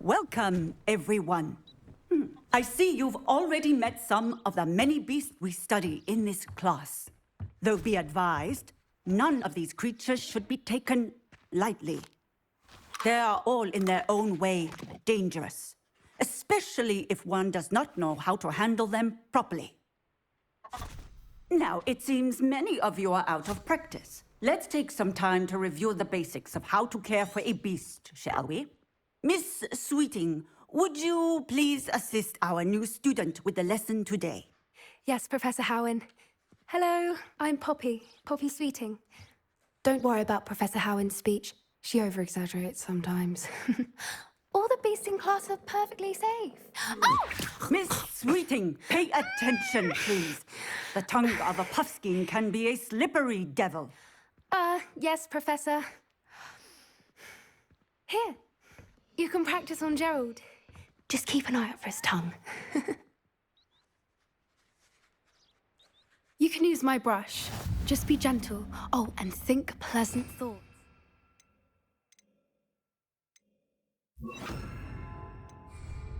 Welcome, everyone. I see you've already met some of the many beasts we study in this class. Though be advised, none of these creatures should be taken lightly. They are all in their own way dangerous, especially if one does not know how to handle them properly. Now, it seems many of you are out of practice. Let's take some time to review the basics of how to care for a beast, shall we? Miss Sweeting, would you please assist our new student with the lesson today? Yes, Professor Howen. Hello, I'm Poppy Sweeting. Don't worry about Professor Howen's speech. She over-exaggerates sometimes. All the beasts in class are perfectly safe. Oh! Miss Sweeting, pay attention, please. The tongue of a puffskein can be a slippery devil. Yes, Professor. Here, you can practice on Gerald. Just keep an eye out for his tongue. You can use my brush. Just be gentle. Oh, and think pleasant thoughts.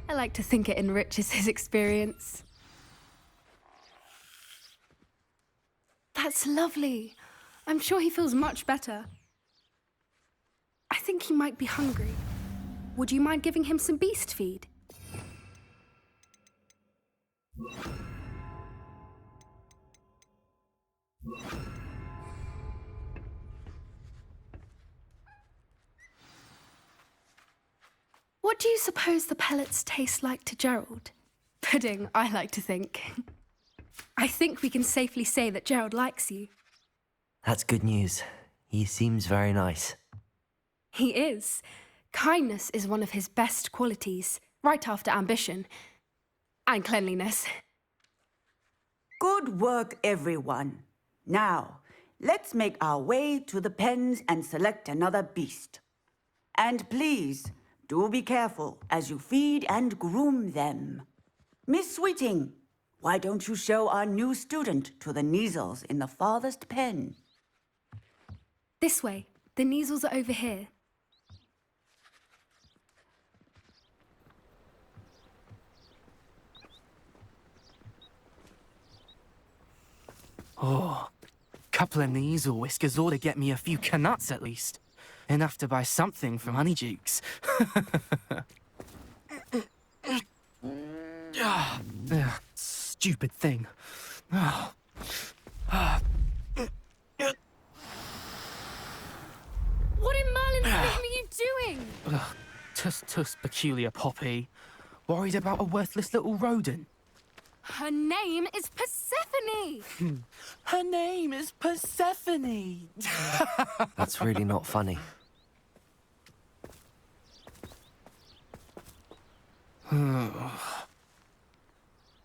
I like to think it enriches his experience. That's lovely. I'm sure he feels much better. I think he might be hungry. Would you mind giving him some beast feed? What do you suppose the pellets taste like to Gerald? Pudding, I like to think. I think we can safely say that Gerald likes you. That's good news. He seems very nice. He is. Kindness is one of his best qualities, right after ambition. And cleanliness. Good work, everyone. Now, let's make our way to the pens and select another beast. And please, do be careful as you feed and groom them. Miss Sweeting, why don't you show our new student to the Neasels in the farthest pen? This way. The Neasels are over here. Oh, couple of Neasel whiskers ought to get me a few canuts at least. Enough to buy something from Honeydukes. Stupid thing. Oh. What in Merlin's name are you doing? Tuss, peculiar Poppy. Worried about a worthless little rodent. Her name is Persephone! Her name is Persephone! That's really not funny.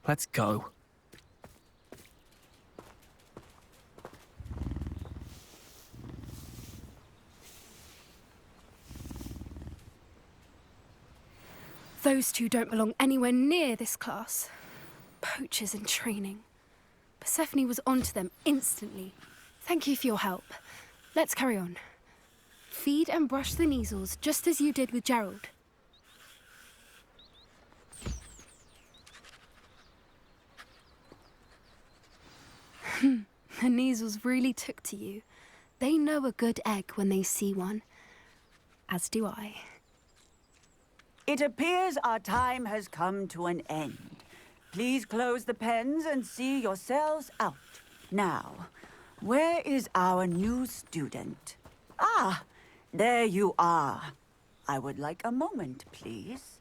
Let's go. Those two don't belong anywhere near this class. Poachers in training. Persephone was onto them instantly. Thank you for your help. Let's carry on. Feed and brush the Neasels just as you did with Gerald. The Neasels really took to you. They know a good egg when they see one. As do I. It appears our time has come to an end. Please close the pens and see yourselves out. Now, where is our new student? Ah, there you are. I would like a moment, please.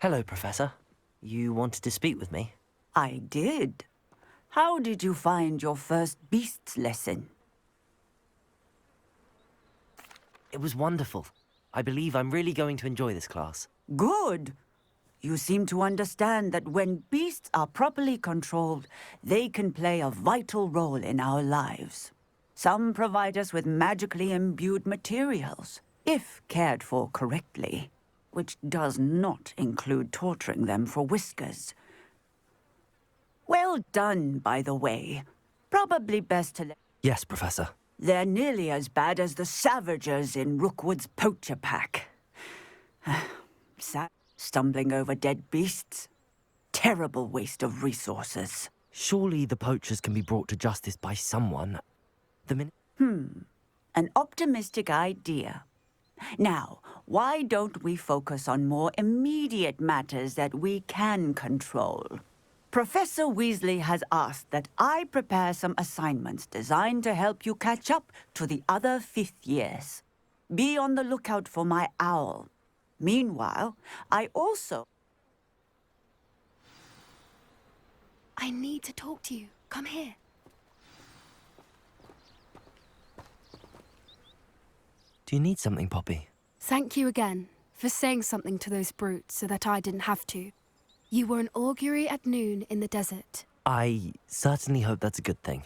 Hello, Professor. You wanted to speak with me? I did. How did you find your first beasts lesson? It was wonderful. I believe I'm really going to enjoy this class. Good. You seem to understand that when beasts are properly controlled, they can play a vital role in our lives. Some provide us with magically imbued materials. if cared for correctly, which does not include torturing them for whiskers. Well done, by the way. Probably best to let... Yes, Professor. They're nearly as bad as the Savagers in Rookwood's poacher pack. Stumbling over dead beasts. Terrible waste of resources. Surely the poachers can be brought to justice by someone. The minute... An optimistic idea. Now, why don't we focus on more immediate matters that we can control? Professor Weasley has asked that I prepare some assignments designed to help you catch up to the other fifth years. Be on the lookout for my owl. Meanwhile, I also... I need to talk to you. Come here. Do you need something, Poppy? Thank you again for saying something to those brutes so that I didn't have to. You were an augury at noon in the desert. I certainly hope that's a good thing.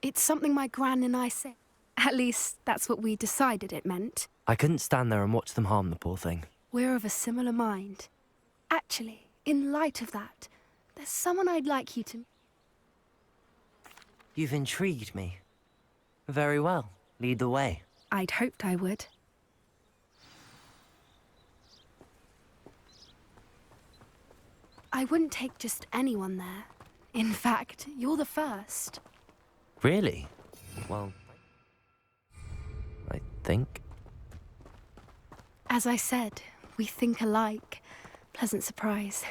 It's something my gran and I say. At least, that's what we decided it meant. I couldn't stand there and watch them harm the poor thing. We're of a similar mind. Actually, in light of that, there's someone I'd like you to... You've intrigued me. Very well. Lead the way. I'd hoped I would. I wouldn't take just anyone there. In fact, you're the first. Really? Well, I think. As I said, we think alike. Pleasant surprise.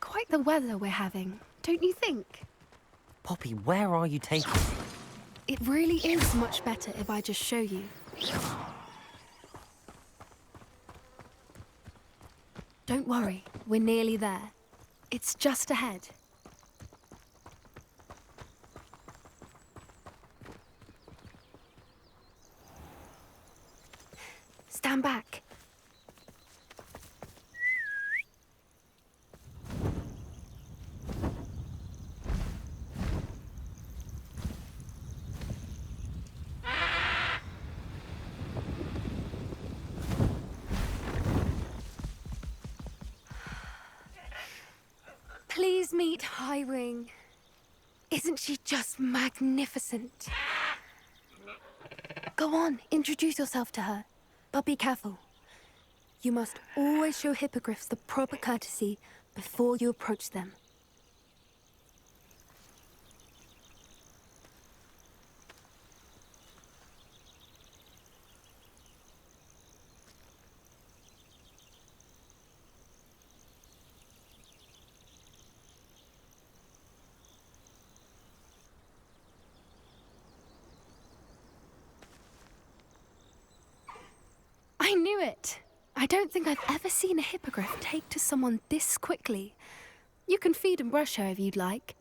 Quite the weather we're having, don't you think? Poppy, where are you taking me? It really is much better if I just show you. Don't worry, we're nearly there. It's just ahead. Stand back. Please meet Highwing. Isn't she just magnificent? Go on, introduce yourself to her. But be careful. You must always show hippogriffs the proper courtesy before you approach them. I knew it! I don't think I've ever seen a hippogriff take to someone this quickly. You can feed and brush her if you'd like.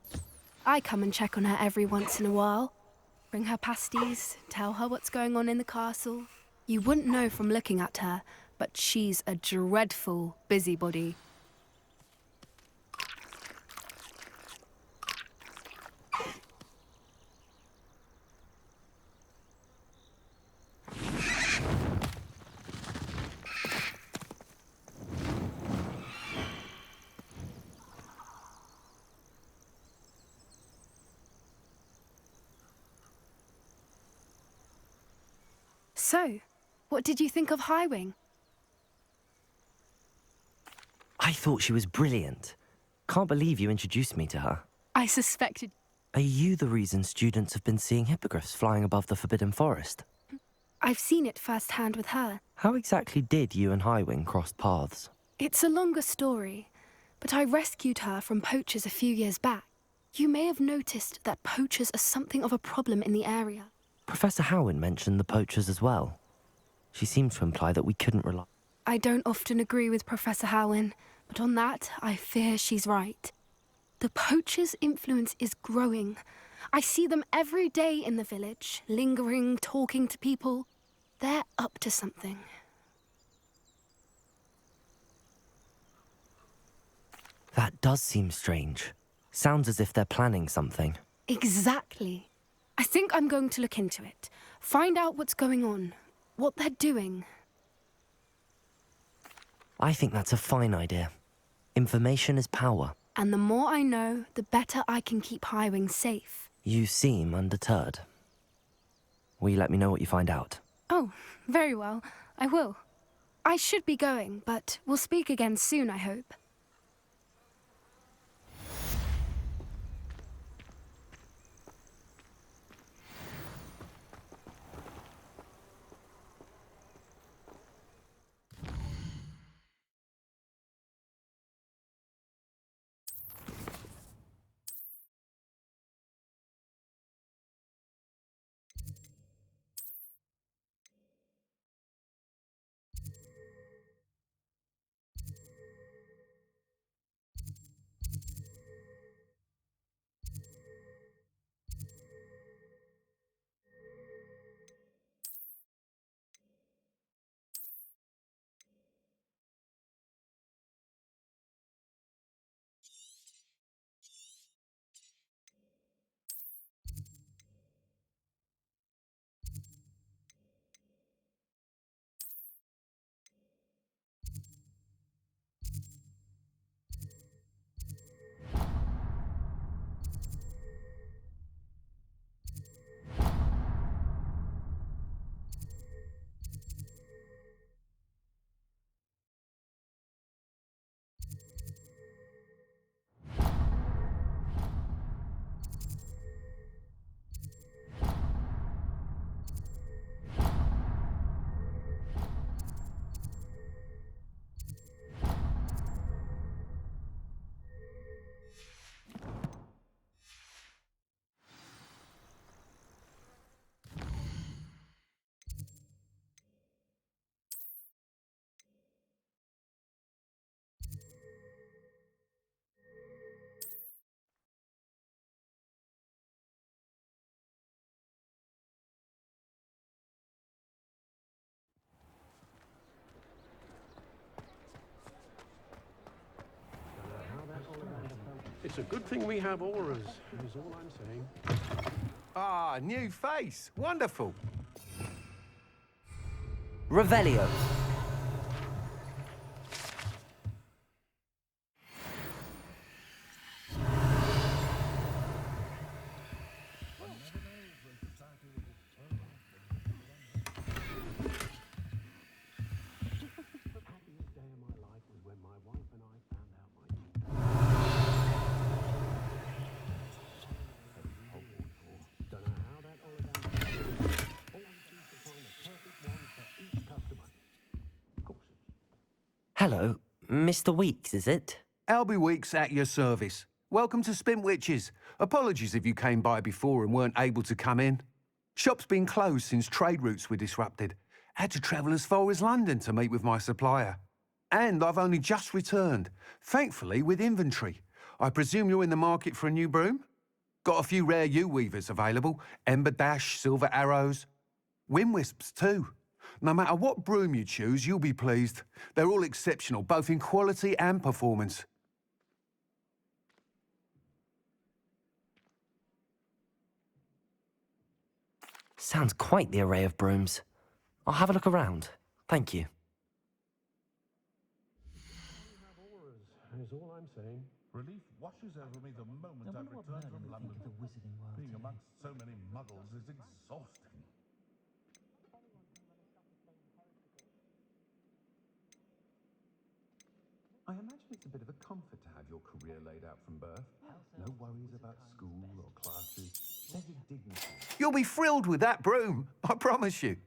I come and check on her every once in a while. Bring her pasties, tell her what's going on in the castle. You wouldn't know from looking at her, but she's a dreadful busybody. So, what did you think of Highwing? I thought she was brilliant. Can't believe you introduced me to her. I suspected... Are you the reason students have been seeing hippogriffs flying above the Forbidden Forest? I've seen it firsthand with her. How exactly did you and Highwing cross paths? It's a longer story, but I rescued her from poachers a few years back. You may have noticed that poachers are something of a problem in the area. Professor Howin mentioned the poachers as well. She seemed to imply that we couldn't rely... I don't often agree with Professor Howin, but on that, I fear she's right. The poachers' influence is growing. I see them every day in the village, lingering, talking to people. They're up to something. That does seem strange. Sounds as if they're planning something. Exactly. I think I'm going to look into it. Find out what's going on, what they're doing. I think that's a fine idea. Information is power. And the more I know, the better I can keep Highwing safe. You seem undeterred. Will you let me know what you find out? Oh, very well. I will. I should be going, but we'll speak again soon, I hope. It's a good thing we have auras, is all I'm saying. Ah, new face. Wonderful. Revelio. Hello, Mr. Weeks, is it? Albie Weeks at your service. Welcome to Spintwitches. Apologies if you came by before and weren't able to come in. Shop's been closed since trade routes were disrupted. Had to travel as far as London to meet with my supplier. And I've only just returned, thankfully with inventory. I presume you're in the market for a new broom? Got a few rare U-weavers available. Ember Dash, Silver Arrows. Wind Wisps too. No matter what broom you choose, you'll be pleased. They're all exceptional, both in quality and performance. Sounds quite the array of brooms. I'll have a look around. Thank you. Is all I'm saying. Relief washes over me the moment I return from London. Being amongst so many muggles is exhausting. I imagine it's a bit of a comfort to have your career laid out from birth. No worries about school or classes. There's a dignity. You'll be thrilled with that broom, I promise you.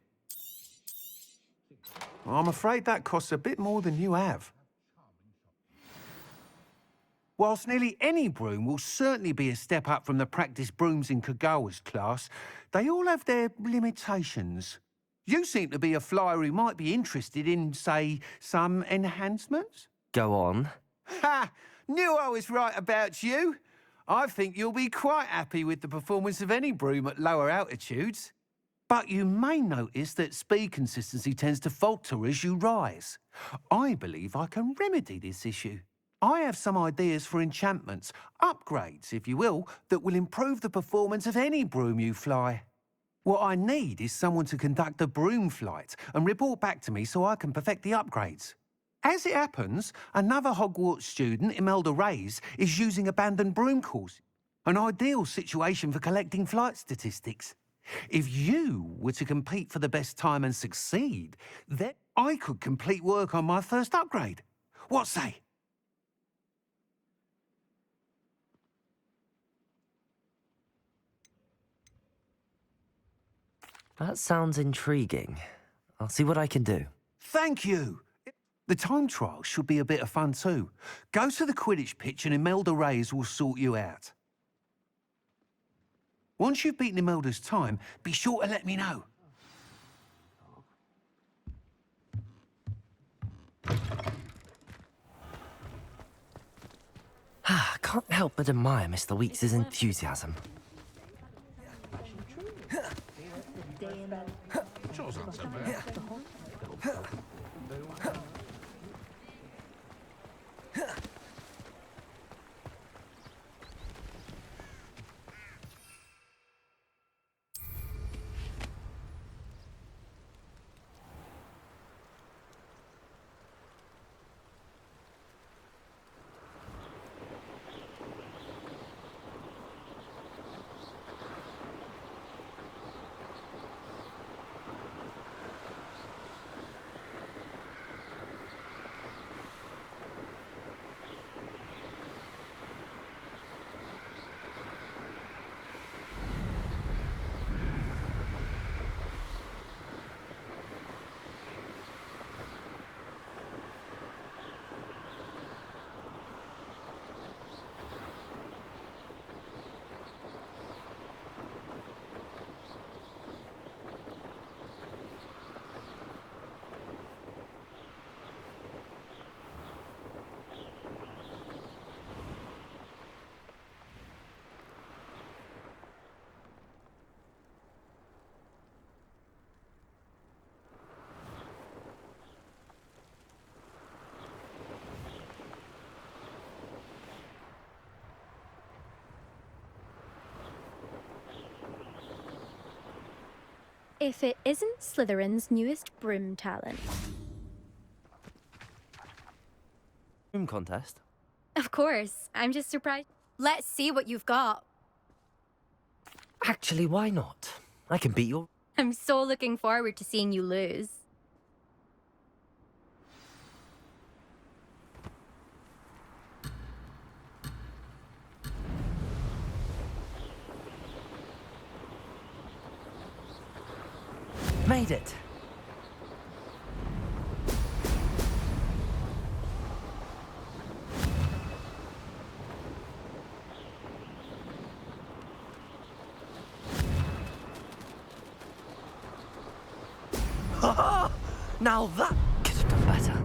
I'm afraid that costs a bit more than you have. Whilst nearly any broom will certainly be a step up from the practice brooms in Kagawa's class, they all have their limitations. You seem to be a flyer who might be interested in, say, some enhancements? Go on. Ha! Knew I was right about you. I think you'll be quite happy with the performance of any broom at lower altitudes. But you may notice that speed consistency tends to falter as you rise. I believe I can remedy this issue. I have some ideas for enchantments, upgrades, if you will, that will improve the performance of any broom you fly. What I need is someone to conduct a broom flight and report back to me so I can perfect the upgrades. As it happens, another Hogwarts student, Imelda Reyes, is using abandoned broom course. An ideal situation for collecting flight statistics. If you were to compete for the best time and succeed, then I could complete work on my first upgrade. What say? That sounds intriguing. I'll see what I can do. Thank you. The time trial should be a bit of fun too. Go to the Quidditch pitch and Imelda Reyes will sort you out. Once you've beaten Imelda's time, be sure to let me know. I can't help but admire Mr. Weeks' enthusiasm. Chore's not so bad. If it isn't Slytherin's newest broom talent. Broom contest? Of course, I'm just surprised. Let's see what you've got. Actually, why not? I can beat your... I'm so looking forward to seeing you lose. Made it! Now that could have done better.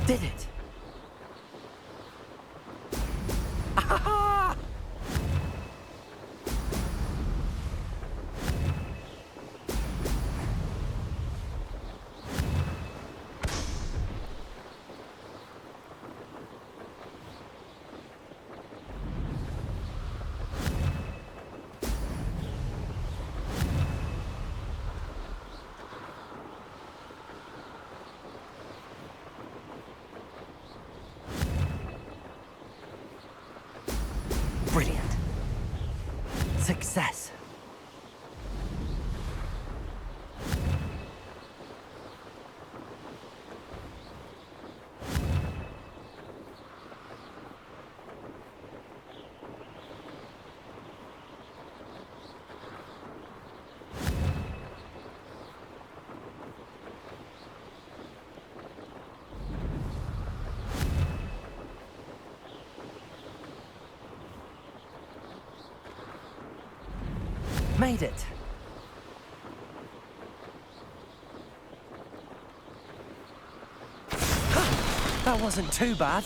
Did it! Ah! Brilliant. Success. Made it! That wasn't too bad.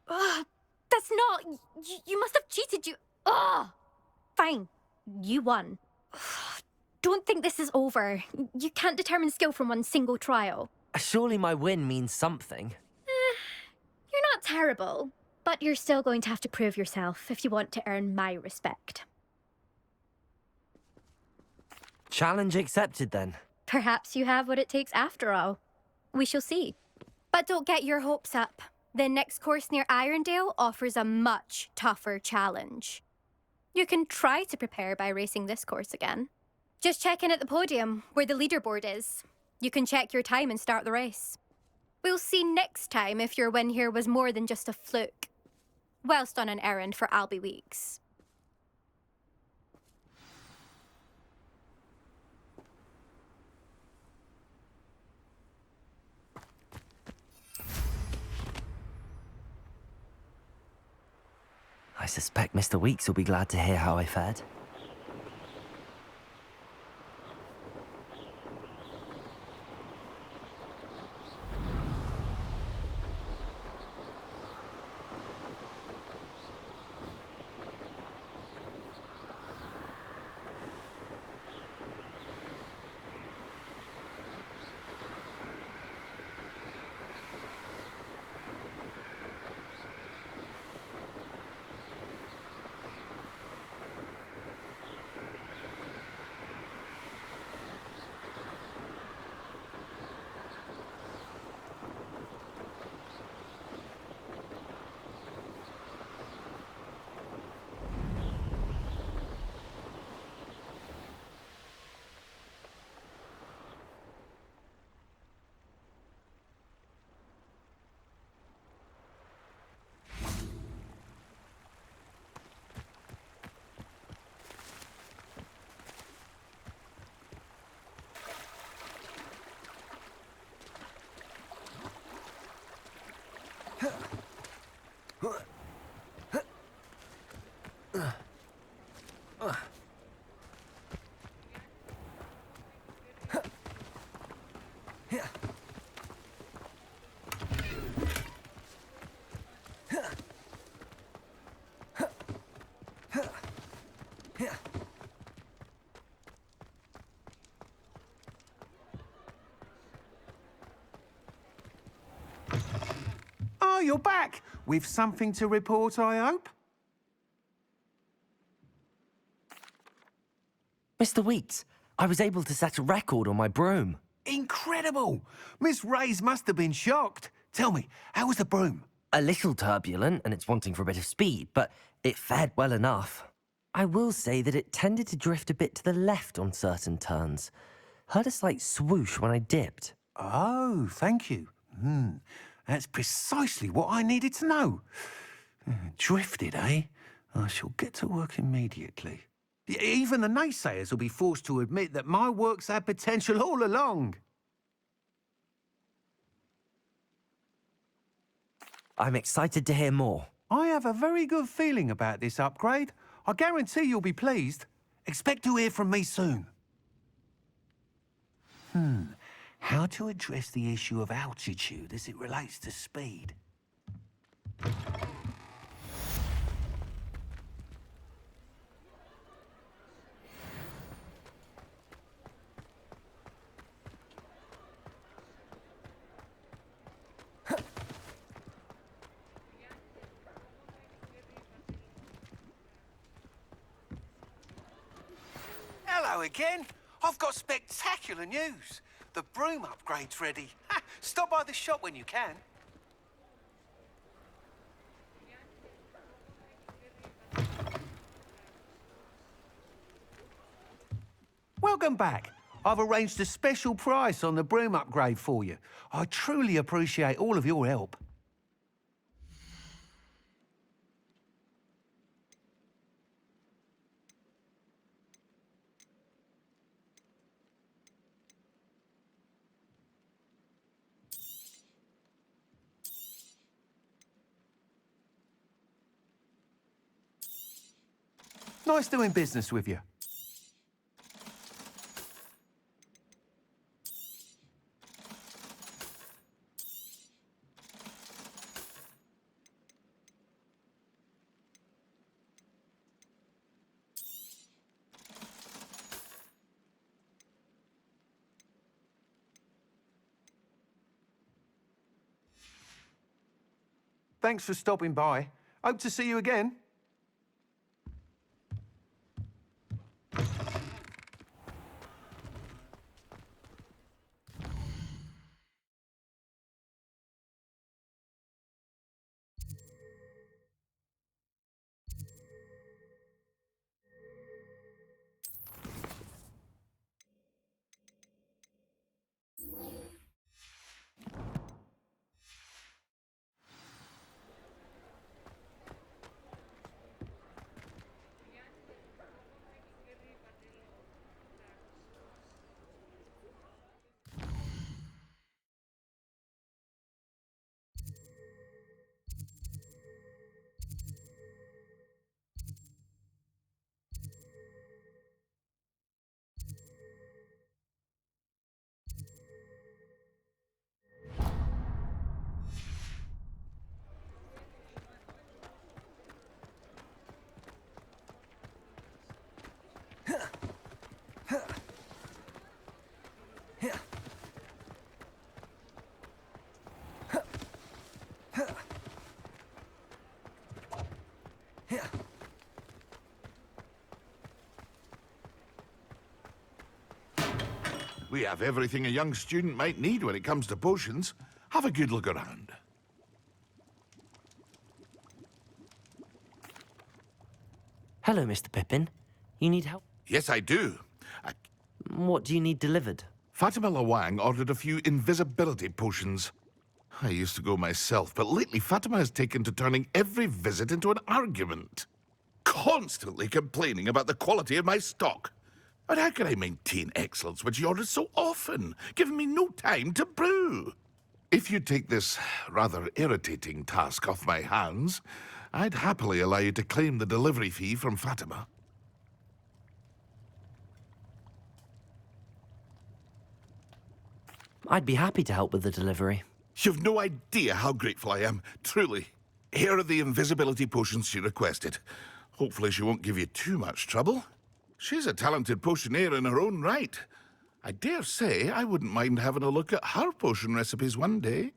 Ugh, that's not. You must have cheated. Ugh. Fine. You won. Ugh, don't think this is over. You can't determine skill from one single trial. Surely my win means something. You're not terrible, but you're still going to have to prove yourself if you want to earn my respect. Challenge accepted then. Perhaps you have what it takes after all. We shall see. But don't get your hopes up. The next course near Irondale offers a much tougher challenge. You can try to prepare by racing this course again. Just check in at the podium, where the leaderboard is. You can check your time and start the race. We'll see next time if your win here was more than just a fluke. Whilst on an errand for Albie Weeks. I suspect Mr. Weeks will be glad to hear how I fared. Oh, you're back! With something to report, I hope? Mr. Weeks, I was able to set a record on my broom. Incredible! Miss Reyes must have been shocked. Tell me, how was the broom? A little turbulent, and it's wanting for a bit of speed, but it fared well enough. I will say that it tended to drift a bit to the left on certain turns. Heard a slight swoosh when I dipped. Oh, thank you. That's precisely what I needed to know. Drifted, eh? I shall get to work immediately. Even the naysayers will be forced to admit that my work's had potential all along. I'm excited to hear more. I have a very good feeling about this upgrade. I guarantee you'll be pleased. Expect to hear from me soon. How to address the issue of altitude as it relates to speed? Hello again. I've got spectacular news. The broom upgrade's ready. Stop by the shop when you can. Welcome back. I've arranged a special price on the broom upgrade for you. I truly appreciate all of your help. Nice doing business with you. Thanks for stopping by. Hope to see you again. We have everything a young student might need when it comes to potions. Have a good look around. Hello, Mr. Pippin. You need help? Yes, I do. What do you need delivered? Fatima Lawang ordered a few invisibility potions. I used to go myself, but lately Fatima has taken to turning every visit into an argument. Constantly complaining about the quality of my stock. But how can I maintain excellence when she orders so often, giving me no time to brew? If you take this rather irritating task off my hands, I'd happily allow you to claim the delivery fee from Fatima. I'd be happy to help with the delivery. You've no idea how grateful I am, truly. Here are the invisibility potions she requested. Hopefully she won't give you too much trouble. She's a talented potioneer in her own right. I dare say I wouldn't mind having a look at her potion recipes one day.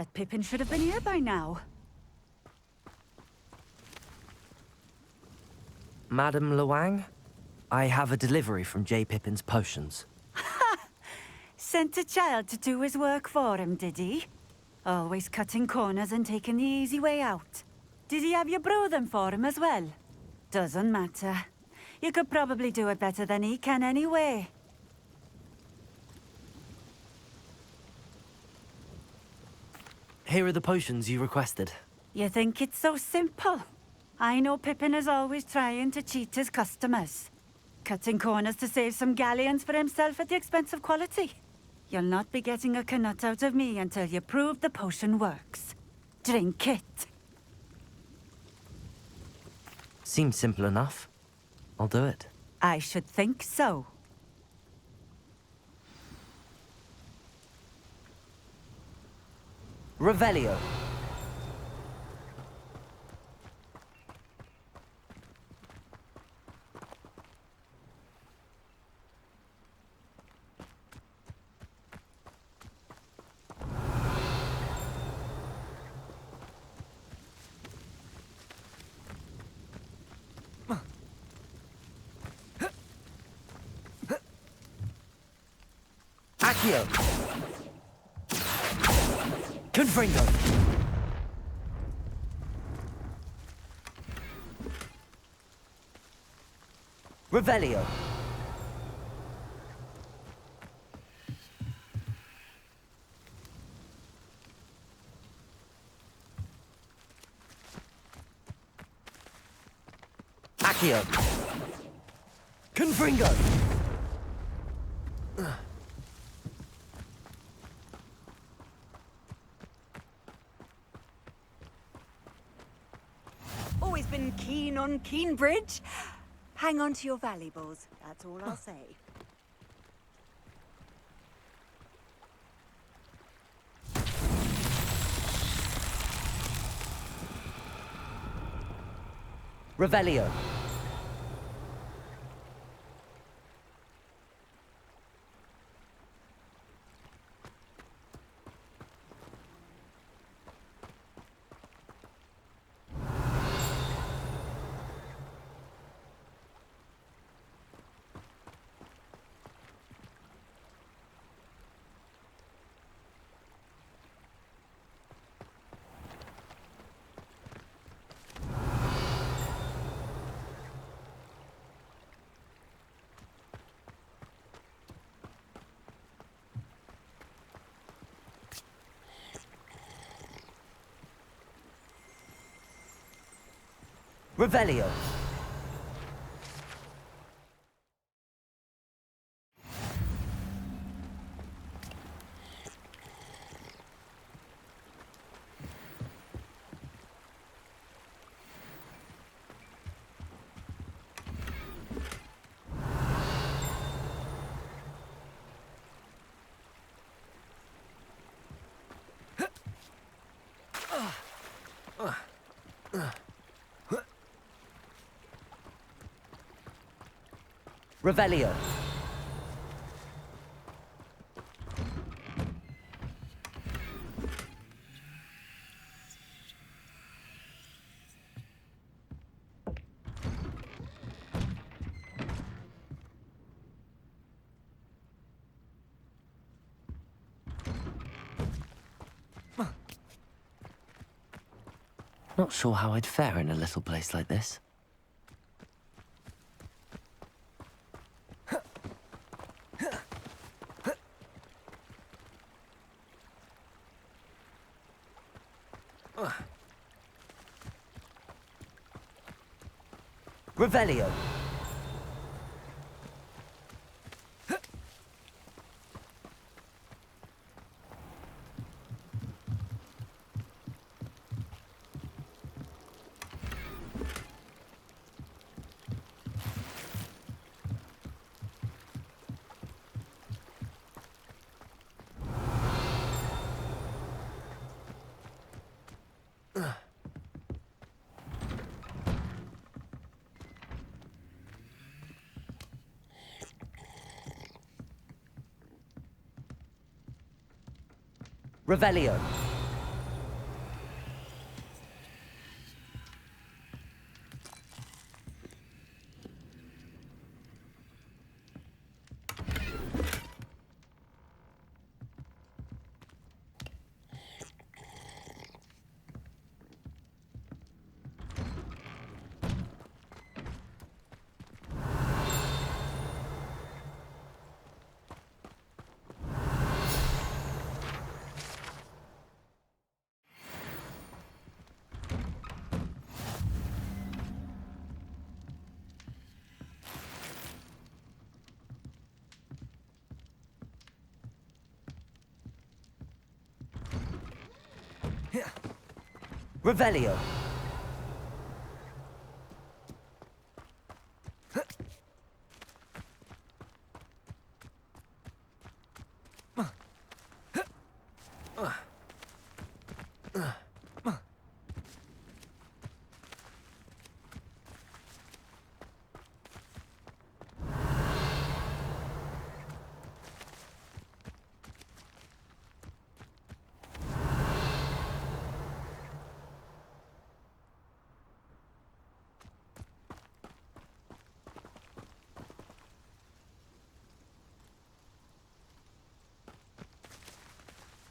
that Pippin should have been here by now. Madam Luang, I have a delivery from J. Pippin's potions. Sent a child to do his work for him, did he? Always cutting corners and taking the easy way out. Did he have you brew them for him as well? Doesn't matter. You could probably do it better than he can anyway. Here are the potions you requested. You think it's so simple? I know Pippin is always trying to cheat his customers. Cutting corners to save some galleons for himself at the expense of quality. You'll not be getting a Knut out of me until you prove the potion works. Drink it. Seems simple enough. I'll do it. I should think so. Revelio. Accio. Confringo. Revelio. Accio. Confringo. Always been keen on Keenbridge. Hang on to your valuables, that's all I'll say. Revelio. Revelio. Revelio. Not sure how I'd fare in a little place like this. Revelio. Revelio. Revelio.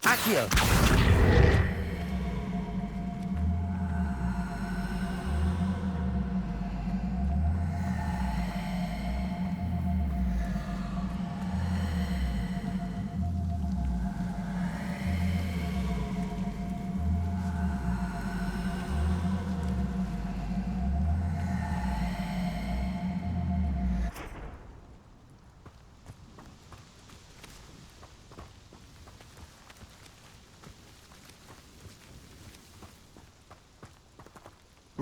Accio.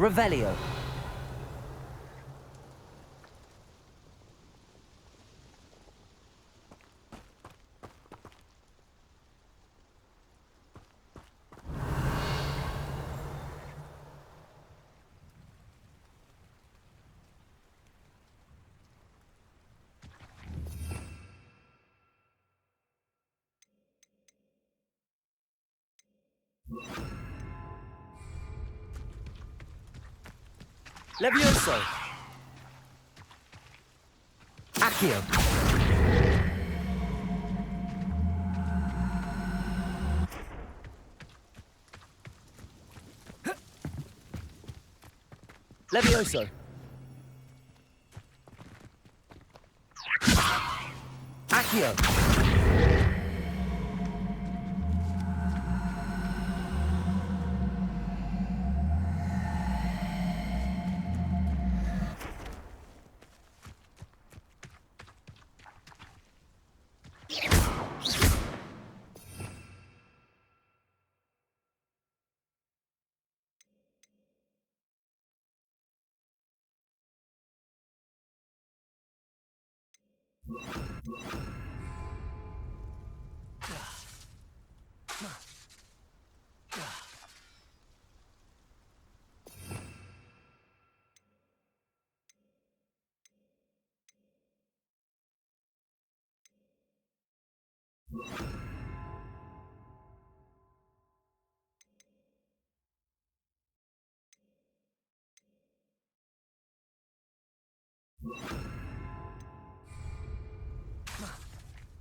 Revelio. Levioso. Accio. Levioso. Accio.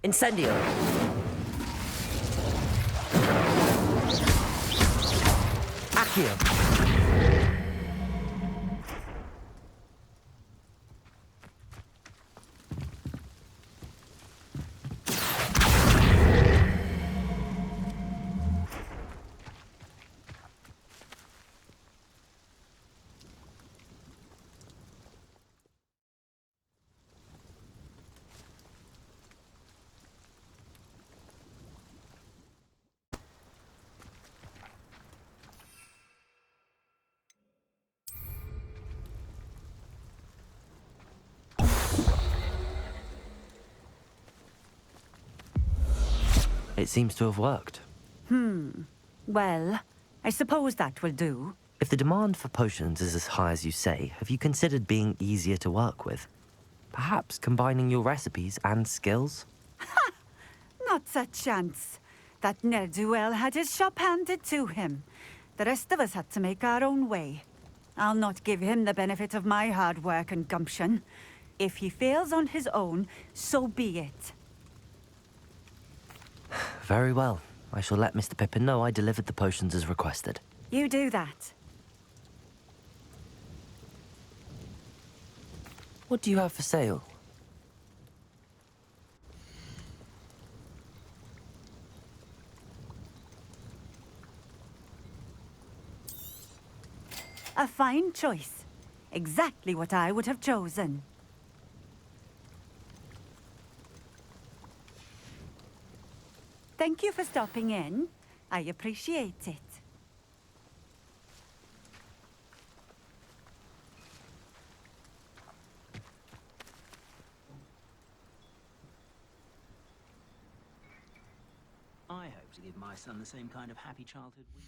Incendio. Accio. It seems to have worked. Well, I suppose that will do. If the demand for potions is as high as you say, have you considered being easier to work with? Perhaps combining your recipes and skills? Not a chance. That ne'er-do-well had his shop handed to him. The rest of us had to make our own way. I'll not give him the benefit of my hard work and gumption. If he fails on his own, so be it. Very well. I shall let Mr. Pippin know I delivered the potions as requested. You do that. What do you have for sale? A fine choice. Exactly what I would have chosen. Thank you for stopping in. I appreciate it. to give my son the same kind of happy childhood we...